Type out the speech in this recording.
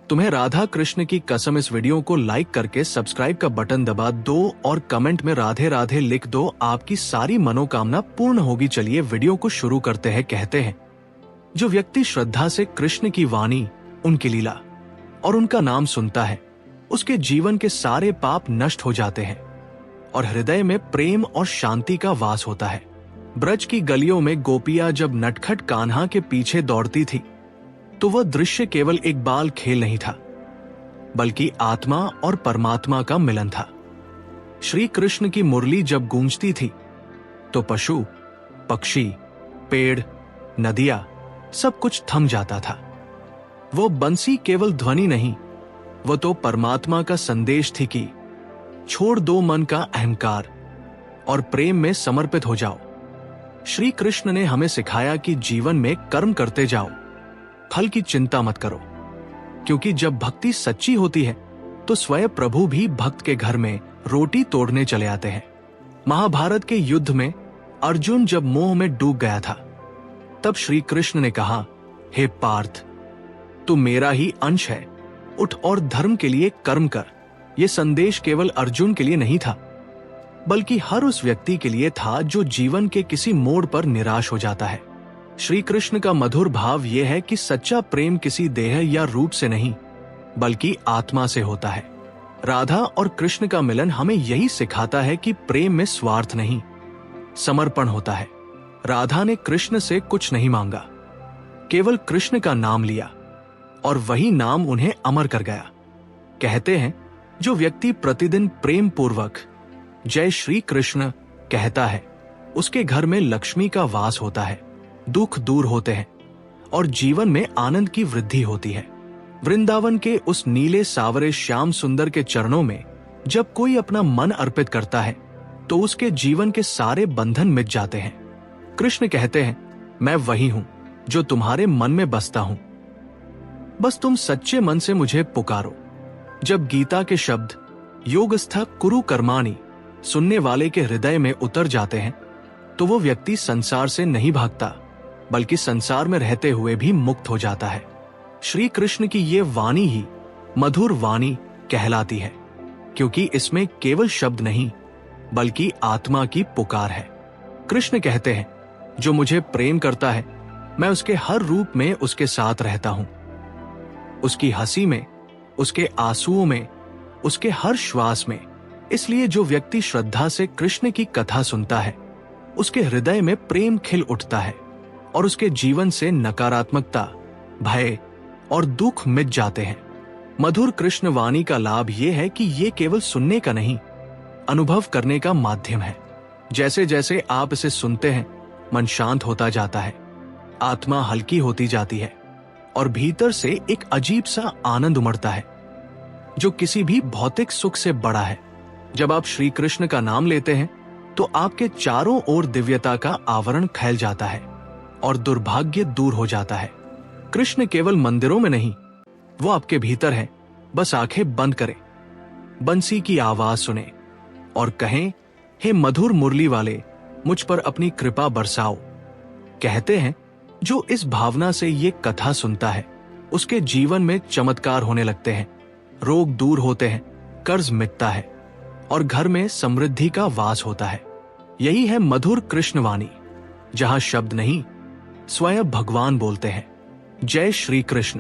तुम्हें राधा कृष्ण की कसम इस वीडियो को लाइक करके सब्सक्राइब का बटन दबा दो और कमेंट में राधे राधे लिख दो। आपकी सारी मनोकामना पूर्ण होगी। चलिए वीडियो को शुरू करते हैं। कहते हैं, जो व्यक्ति श्रद्धा से कृष्ण की वाणी, उनकी लीला और उनका नाम सुनता है, उसके जीवन के सारे पाप नष्ट हो जाते हैं और हृदय में प्रेम और शांति का वास होता है। ब्रज की गलियों में गोपियां जब नटखट कान्हा के पीछे दौड़ती थी, तो वह दृश्य केवल एक बाल खेल नहीं था, बल्कि आत्मा और परमात्मा का मिलन था। श्री कृष्ण की मुरली जब गूंजती थी, तो पशु, पक्षी, पेड़, नदियां, सब कुछ थम जाता था। वो बंसी केवल ध्वनि नहीं, वो तो परमात्मा का संदेश थी कि छोड़ दो मन का अहंकार और प्रेम में समर्पित हो जाओ। श्री कृष्ण ने हमें सिखाया कि जीवन में कर्म करते जाओ, फल की चिंता मत करो, क्योंकि जब भक्ति सच्ची होती है तो स्वयं प्रभु भी भक्त के घर में रोटी तोड़ने चले आते हैं। महाभारत के युद्ध में अर्जुन जब मोह में डूब गया था, तब श्री कृष्ण ने कहा, हे पार्थ, तू मेरा ही अंश है, उठ और धर्म के लिए कर्म कर। यह संदेश केवल अर्जुन के लिए नहीं था, बल्कि हर उस व्यक्ति के लिए था जो जीवन के किसी मोड़ पर निराश हो जाता है। श्री कृष्ण का मधुर भाव यह है कि सच्चा प्रेम किसी देह या रूप से नहीं, बल्कि आत्मा से होता है। राधा और कृष्ण का मिलन हमें यही सिखाता है कि प्रेम में स्वार्थ नहीं, समर्पण होता है। राधा ने कृष्ण से कुछ नहीं मांगा, केवल कृष्ण का नाम लिया और वही नाम उन्हें अमर कर गया। कहते हैं, जो व्यक्ति प्रतिदिन प्रेम पूर्वक जय श्री कृष्ण कहता है, उसके घर में लक्ष्मी का वास होता है, दुख दूर होते हैं और जीवन में आनंद की वृद्धि होती है। वृंदावन के उस नीले सावरे श्याम सुंदर के चरणों में जब कोई अपना मन अर्पित करता है, तो उसके जीवन के सारे बंधन मिट जाते हैं। कृष्ण कहते हैं, मैं वही हूं जो तुम्हारे मन में बसता हूं, बस तुम सच्चे मन से मुझे पुकारो। जब गीता के शब्द योगस्थ कुरु कर्माणि सुनने वाले के हृदय में उतर जाते हैं, तो वो व्यक्ति संसार से नहीं भागता, बल्कि संसार में रहते हुए भी मुक्त हो जाता है। श्री कृष्ण की ये वाणी ही मधुर वाणी कहलाती है, क्योंकि इसमें केवल शब्द नहीं, बल्कि आत्मा की पुकार है। कृष्ण कहते हैं, जो मुझे प्रेम करता है, मैं उसके हर रूप में उसके साथ रहता हूं, उसकी हंसी में, उसके आंसुओं में, उसके हर श्वास में। इसलिए जो व्यक्ति श्रद्धा से कृष्ण की कथा सुनता है, उसके हृदय में प्रेम खिल उठता है और उसके जीवन से नकारात्मकता, भय और दुख मिट जाते हैं। मधुर कृष्ण वाणी का लाभ यह है कि ये केवल सुनने का नहीं, अनुभव करने का माध्यम है। जैसे जैसे आप इसे सुनते हैं, मन शांत होता जाता है, आत्मा हल्की होती जाती है और भीतर से एक अजीब सा आनंद उमड़ता है, जो किसी भी भौतिक सुख से बड़ा है। जब आप श्री कृष्ण का नाम लेते हैं, तो आपके चारों ओर दिव्यता का आवरण फैल जाता है और दुर्भाग्य दूर हो जाता है। कृष्ण केवल मंदिरों में नहीं, वो आपके भीतर है। बस आंखें बंद करें, बंसी की आवाज सुने और कहें, हे मधुर मुरली वाले, मुझ पर अपनी कृपा बरसाओ। कहते हैं, जो इस भावना से ये कथा सुनता है, उसके जीवन में चमत्कार होने लगते हैं, रोग दूर होते हैं, कर्ज मिटता है और घर में समृद्धि का वास होता है। यही है मधुर कृष्ण वाणी, जहां शब्द नहीं, स्वयं भगवान बोलते हैं। जय श्री कृष्ण।